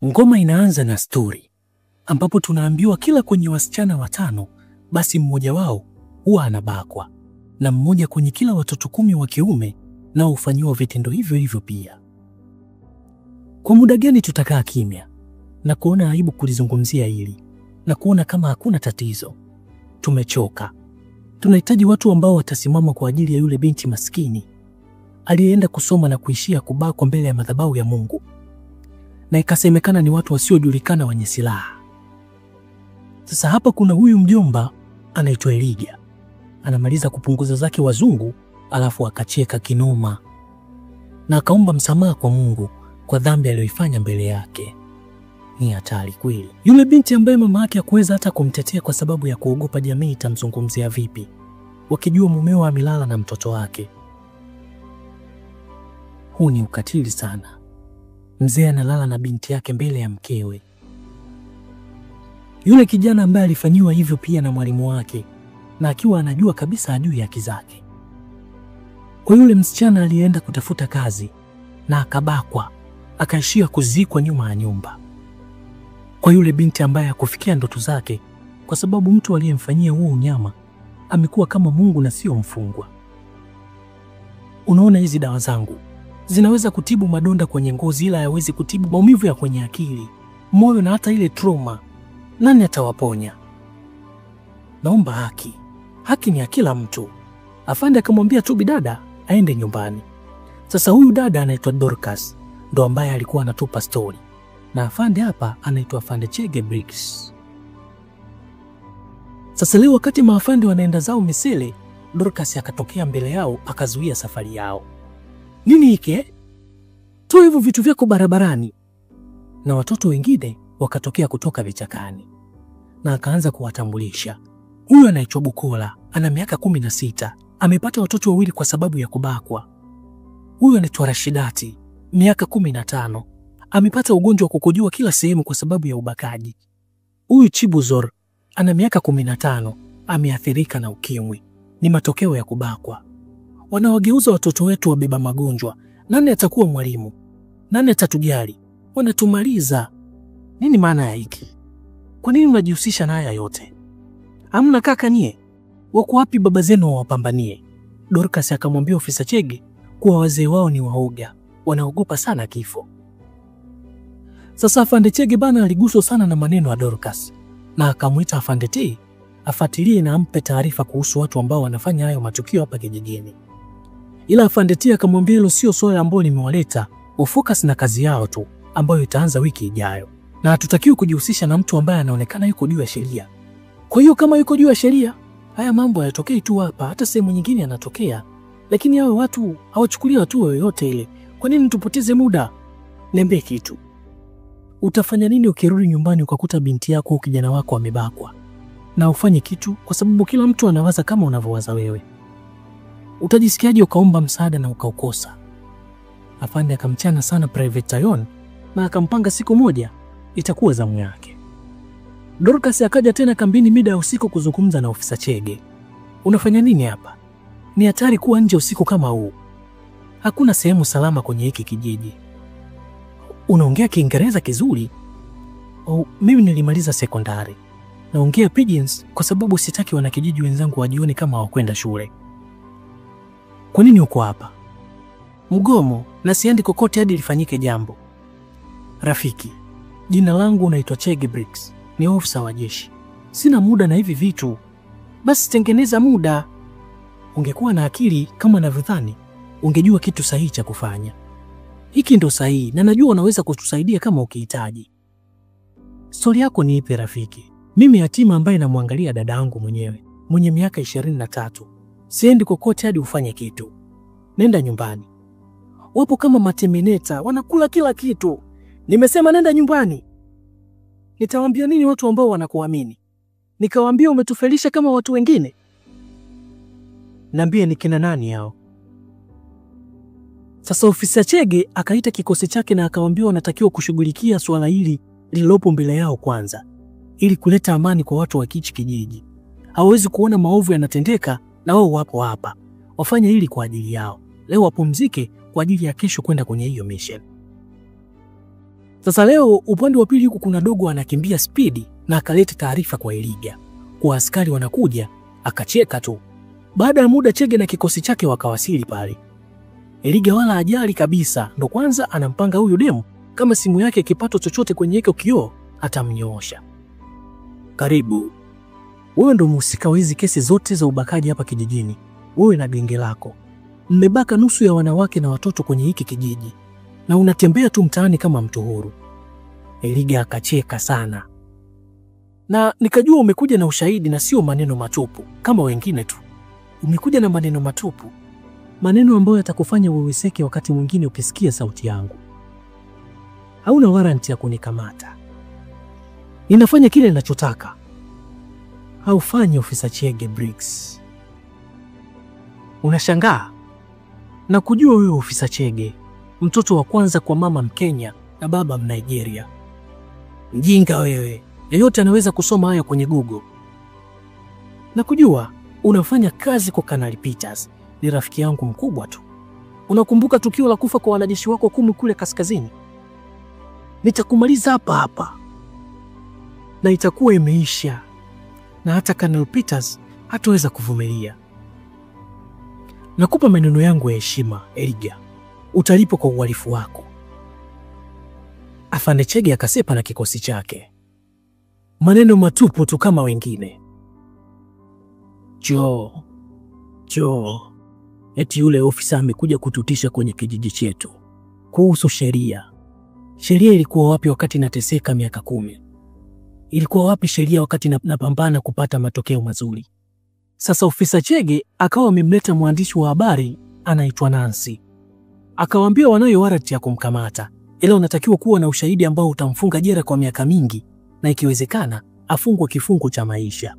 Ngoma inaanza na story ambapo tunaambiwa kila kwenye wasichana 5 basi mmoja wao huwa anabakwa na mmoja kwenye kila watoto 10 wa kiume nao hufanyiwa vitendo hivyo hivyo pia. Kwa muda gani tutakaa kimya na kuona aibu kulizungumzia hili na kuona kama hakuna tatizo? Tumechoka. Tunahitaji watu ambao watasimama kwa ajili ya yule binti maskini aliyeenda kusoma na kuishia kubakwa mbele ya madhabahu ya Mungu, na ikasemekana ni watu wasiojulikana wenye silaha. Sasa hapa kuna huyu mjomba anaitwa Elijah, anamaliza kupunguza zake wazungu, alafu akacheka kinoma na akaomba msamaha kwa Mungu kwa dhambi aliyoifanya mbele yake. Ni hatari kweli. Yule binti ambaye mama yake hakuweza hata kumtetea kwa sababu ya kuogopa jamii itamzungumzia vipi, wakijua mumeo amelala na mtoto wake. Huu ni ukatili sana. Mzee analala na binti yake mbele ya mkewe. Yule kijana ambaye alifanyiwa hivyo pia na mwalimu wake, na akiwa anajua kabisa hajui haki zake. Kwa yule msichana alienda kutafuta kazi na akabakwa, akaishia kuzikwa nyuma ya nyumba. Kwa yule binti ambaye hakufikia ndoto zake kwa sababu mtu aliyemfanyia huo unyama amekuwa kama Mungu na sio mfungwa. Unaona, hizi dawa zangu zinaweza kutibu madonda kwenye ngozi, ila hayawezi kutibu maumivu ya kwenye akili, moyo na hata ile trauma. Nani atawaponya? Naomba haki. Haki ni ya kila mtu. Afande akamwambia tu bidada aende nyumbani. Sasa huyu dada anaitwa Dorcas, ndo ambaye alikuwa anatupa story. Na afande hapa anaitwa Afande Chege Briggs. Sasa leo wakati maafande wanaenda zao misele, Dorcas akatokea mbele yao akazuia safari yao. Nini hiki? Toa hivyo vitu vyako barabarani. Na watoto wengine wakatokea kutoka vichakani. Na akaanza kuwatambulisha. Huyu anaitwa Bukola, ana miaka 16, amepata watoto 2 kwa sababu ya kubakwa. Huyu anaitwa Rashidati, miaka 15, amepata ugonjwa wa kukojoa kila sehemu kwa sababu ya ubakaji. Huyu Chibuzor ana miaka 15, ameathirika na ukimwi, ni matokeo ya kubakwa. Wanawageuza watoto wetu wabeba magonjwa. Nani atakuwa mwalimu? Nani atatujali? Wanatumaliza. Nini maana ya hiki? Kwa nini unajihusisha na haya yote? Hamna kaka nyie? Wako wapi baba zenu wawapambanie? Dorcas akamwambia ofisa Chege kuwa wazee wao ni waoga, wanaogopa sana kifo. Sasa Afande Chege bana aliguswa sana na maneno ya Dorcas na akamuita Afande T afuatilie na ampe taarifa kuhusu watu ambao wanafanya hayo matukio hapa kijijini. Ila Afande T akamwambia hilo sio swala ambalo limewaleta, ufocus na kazi yao tu ambayo itaanza wiki ijayo. Na hatutakiwi kujihusisha na mtu ambaye anaonekana yuko juu ya sheria. Kwa hiyo kama yuko juu ya sheria, haya mambo hayatokei tu hapa, hata sehemu nyingine yanatokea. Lakini hao watu hawachukulia hatua yoyote ile. Kwa nini tupoteze muda? Niambie kitu. Utafanya nini ukirudi nyumbani ukakuta binti yako au kijana wako amebakwa? Na ufanye kitu kwa sababu kila mtu anawaza kama unavyowaza wewe. Utajisikiaje ukaomba msaada na ukaukosa? Afande akamchana sana Private Tayon na akampanga siku moja itakuwa zamu yake. Dorcas akaja tena kambini mida ya usiku kuzungumza na ofisa Chege. Unafanya nini hapa? Ni hatari kuwa nje usiku kama huu. Hakuna sehemu salama kwenye hiki kijiji. Unaongea Kiingereza kizuri? Mimi nilimaliza sekondari. Naongea Pidgins kwa sababu sitaki wanakijiji wenzangu wajione kama hawakwenda shule. Kwa nini uko hapa? Mgomo na siendi kokote hadi lifanyike jambo. Rafiki, jina langu naitwa Chege Briggs, ni ofisa wa jeshi. Sina muda na hivi vitu. Basi tengeneza muda. Ungekuwa na akili kama ninavyodhani, ungejua kitu sahihi cha kufanya. Hiki ndo sahihi na najua unaweza kutusaidia kama ukihitaji. Stori yako ni ipi rafiki? Mimi yatima ambaye namwangalia dada yangu mwenyewe, mwenye miaka 23. Siendi kokote hadi ufanye kitu. Nenda nyumbani. Wapo kama matemineta, wanakula kila kitu. Nimesema nenda nyumbani. Nitawaambia nini watu ambao wanakuamini? Nikawaambia umetufelisha kama watu wengine? Niambie ni kina nani hao? Sasa ofisa Chege akaita kikosi chake na akawaambia wanatakiwa kushughulikia swala hili lililopo mbele yao kwanza, ili kuleta amani kwa watu wa kijiji. Hawezi kuona maovu yanatendeka na wao wapo hapa. Wafanye hili kwa ajili yao. Leo wapumzike kwa ajili ya kesho kwenda kwenye hiyo mission. Sasa leo upande wa pili huku kuna dogo anakimbia spidi na akaleta taarifa kwa Eliga kwa askari wanakuja. Akacheka tu. Baada ya muda Chege na kikosi chake wakawasili pale. Eliga wala ajali kabisa, ndo kwanza anampanga huyu demu kama simu yake ikipato chochote kwenye hiko kioo atamnyoosha. Karibu. Wewe ndo mhusika wa hizi kesi zote za ubakaji hapa kijijini. Wewe na genge lako mmebaka nusu ya wanawake na watoto kwenye hiki kijiji na unatembea tu mtaani kama mtu huru. Eliga akacheka sana. Na nikajua umekuja na ushahidi na sio maneno matupu kama wengine tu. Umekuja na maneno matupu, maneno ambayo yatakufanya uweseke wakati mwingine ukisikia sauti yangu. Hauna warranty ya kunikamata. Ninafanya kile ninachotaka. Haufanyi ofisa Chege Briggs. Unashangaa? Na kujua wewe ofisa Chege, mtoto wa kwanza kwa mama Mkenya na baba Mnigeria. Mjinga wewe. Yeyote anaweza kusoma haya kwenye Google. Na kujua unafanya kazi kwa Kanali Peters, ni rafiki yangu mkubwa tu. Unakumbuka tukio la kufa kwa wanajeshi wako 10 kule kaskazini? Nitakumaliza hapa hapa. Na itakuwa imeisha. Na hata Kanali Peters hataweza kuvumilia. Nakupa maneno yangu ya heshima, Eliga. Utalipo kwa uhalifu wako. Afande Chege akasepa na kikosi chake. Maneno matupu tu kama wengine. Joe. Eti yule ofisa amekuja kututisha kwenye kijiji chetu. Kuhusu sheria. Sheria ilikuwa wapi wakati nateseka miaka 10? Ilikuwa wapi sheria wakati napambana kupata matokeo mazuri? Sasa ofisa Chege akawa amemleta mwandishi wa habari anaitwa Nancy. Akawaambia wanayo warrant ya kumkamata, ila unatakiwa kuwa na ushahidi ambao utamfunga jela kwa miaka mingi na ikiwezekana afungwe kifungo cha maisha.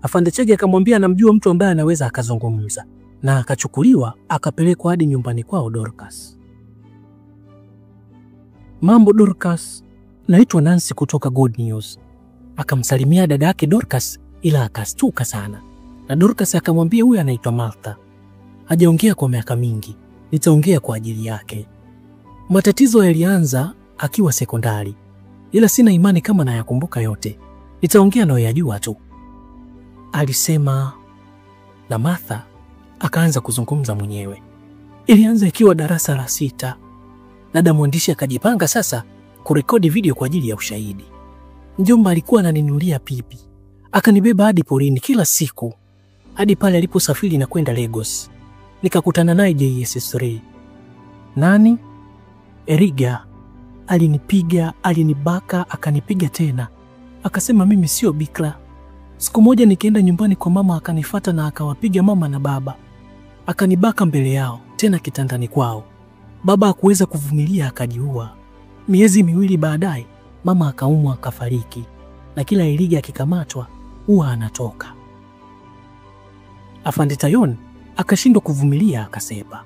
Afande Chege akamwambia anamjua mtu ambaye anaweza akazungumza, na akachukuliwa akapelekwa hadi nyumbani kwao Dorcas. Mambo Dorcas, naitwa Nancy kutoka Good News. Akamsalimia dada yake Dorcas, ila akastuka sana. Na Dorcas akamwambia huyu anaitwa Martha. Hajaongea kwa miaka mingi, nitaongea kwa ajili yake. Matatizo yalianza akiwa sekondari, ila sina imani kama nayakumbuka yote. Nitaongea nayo yajua tu, alisema. Na Martha akaanza kuzungumza mwenyewe. Ilianza ikiwa darasa la 6. Dada mwandishi akajipanga sasa kurekodi video kwa ajili ya ushahidi. Mjomba alikuwa ananinunulia pipi. Akanibeba hadi porini kila siku, hadi pale aliposafiri na kwenda Lagos. Nikakutana naye JSS3. Nani? Eliga. Alinipiga, alinibaka, akanipiga tena. Akasema mimi sio bikra. Siku moja nikienda nyumbani kwa mama akanifuata na akawapiga mama na baba. Akanibaka mbele yao, tena kitandani kwao. Baba hakuweza kuvumilia akajiua. Miezi 2 baadaye, mama akaumwa akafariki. Na kila Eliga akikamatwa, huwa anatoka. Afande Tayon akashindwa kuvumilia akasepa.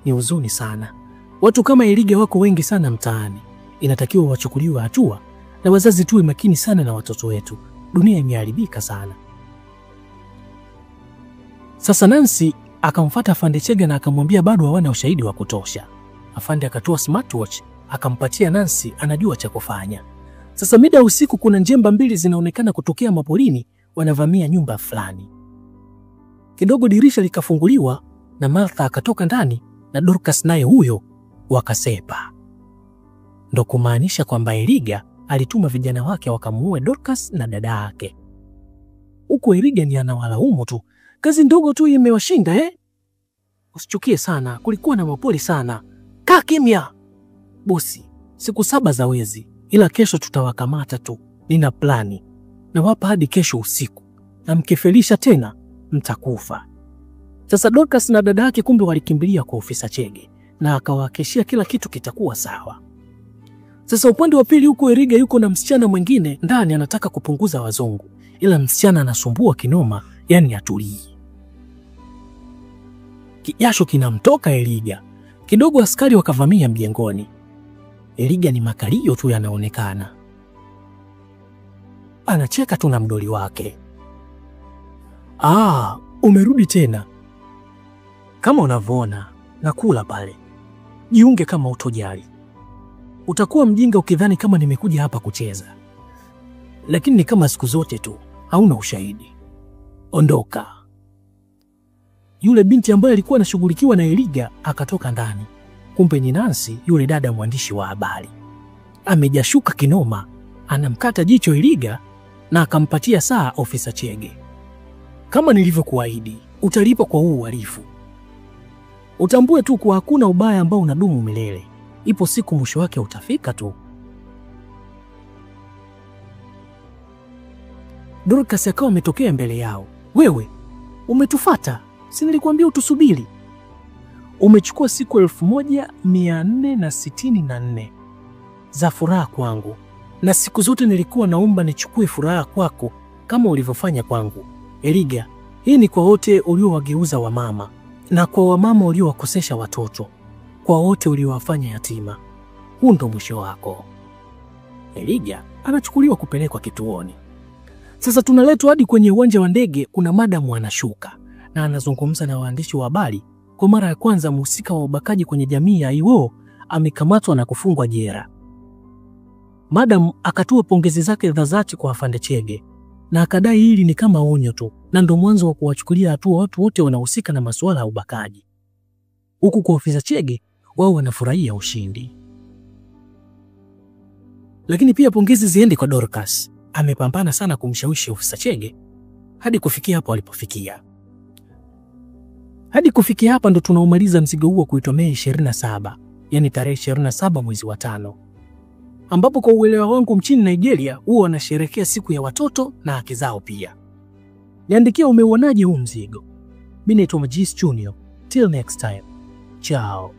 Ni huzuni sana. Watu kama Eliga wako wengi sana mtaani. Inatakiwa wachukuliwe hatua, na wazazi tuwe makini sana na watoto wetu. Dunia imeharibika sana. Sasa Nancy akamfuata Afande Chege na akamwambia bado hawana ushahidi wa kutosha. Afande akatoa smartwatch akampatia Nancy, anajua cha kufanya. Sasa mida usiku kuna njemba 2 zinaonekana kutokea mapolini, wanavamia nyumba fulani. Kidogo dirisha likafunguliwa na Martha akatoka ndani na Dorcas naye huyo wakasepa. Ndo kumaanisha kwamba Eliga alituma vijana wake wakamuue Dorcas na dada yake. Huko Eliga ni anawalaumu tu. Kazi ndogo tu imewashinda Usichukie sana, kulikuwa na mapoli sana. Kaa kimya. Bosi, siku 7 za wezi, ila kesho tutawakamata tu. Nina plani. Na wapa hadi kesho usiku. Na mkifelisha tena, mtakufa. Sasa Dorcas na dada yake kumbe walikimbilia kwa ofisa Chege na akawahakishia kila kitu kitakuwa sawa. Sasa upande wa pili huko Eliga yuko na msichana mwingine ndani anataka kupunguza wazungu, ila msichana anasumbua kinoma, yani atulii. Kijasho kinamtoka Eliga. Kidogo askari wakavamia mjengoni. Eliga ni makalio tu yanaonekana. Anacheka tu na mdoli wake. Umerudi tena. Kama unavyoona nakula pale. Jiunge kama utojali. utakuwa mjinga ukidhani kama nimekuja hapa kucheza. Lakini ni kama siku zote tu, hauna ushahidi. Ondoka. Yule binti ambaye alikuwa anashughulikiwa na Eliga akatoka ndani. Kumbe ni Nancy, yule dada mwandishi wa habari. Amejashuka kinoma, anamkata jicho Eliga na akampatia saa ofisa Chege. Kama nilivyokuahidi, utalipa kwa huu uhalifu. Utambue tu kuwa hakuna ubaya ambao unadumu milele. Ipo siku mwisho wake utafika tu. Dorcas akawa ametokea mbele yao. Wewe, umetufata? Si nilikwambia utusubiri? Umechukua siku 1464 za furaha kwangu. Na siku zote nilikuwa naomba nichukue furaha kwako kama ulivyofanya kwangu. Eliga, hii ni kwa wote uliowageuza wamama, na kwa wamama uliowakosesha watoto, kwa wote uliowafanya yatima. Huu ndo mwisho wako. Eliga anachukuliwa kupelekwa kituoni. Sasa tunaletwa hadi kwenye uwanja wa ndege. Kuna madamu anashuka na anazungumza na waandishi wa habari. Kwa mara ya kwanza mhusika wa ubakaji kwenye jamii ya Iwo amekamatwa na kufungwa jela. Madam akatoa pongezi zake za dhati kwa afande Chege na akadai hili ni kama onyo tu na ndo mwanzo wa kuwachukulia hatua watu wote wanahusika na masuala ya ubakaji. Huku kwa ofisa Chege wao wanafurahia ushindi. Lakini pia pongezi ziende kwa Dorcas. Amepambana sana kumshawishi ofisa Chege hadi kufikia hapo alipofikia. Hadi kufikia hapa ndo tunaumaliza mzigo huo kuitwa Mei 27, yani tarehe 27 mwezi wa 5. Ambapo kwa uelewa wangu mchini Nigeria huwa wanasherehekea siku ya watoto na haki zao pia. Niandikia umeuonaje huu mzigo. Mimi naitwa Magis Junior. Till next time. Ciao.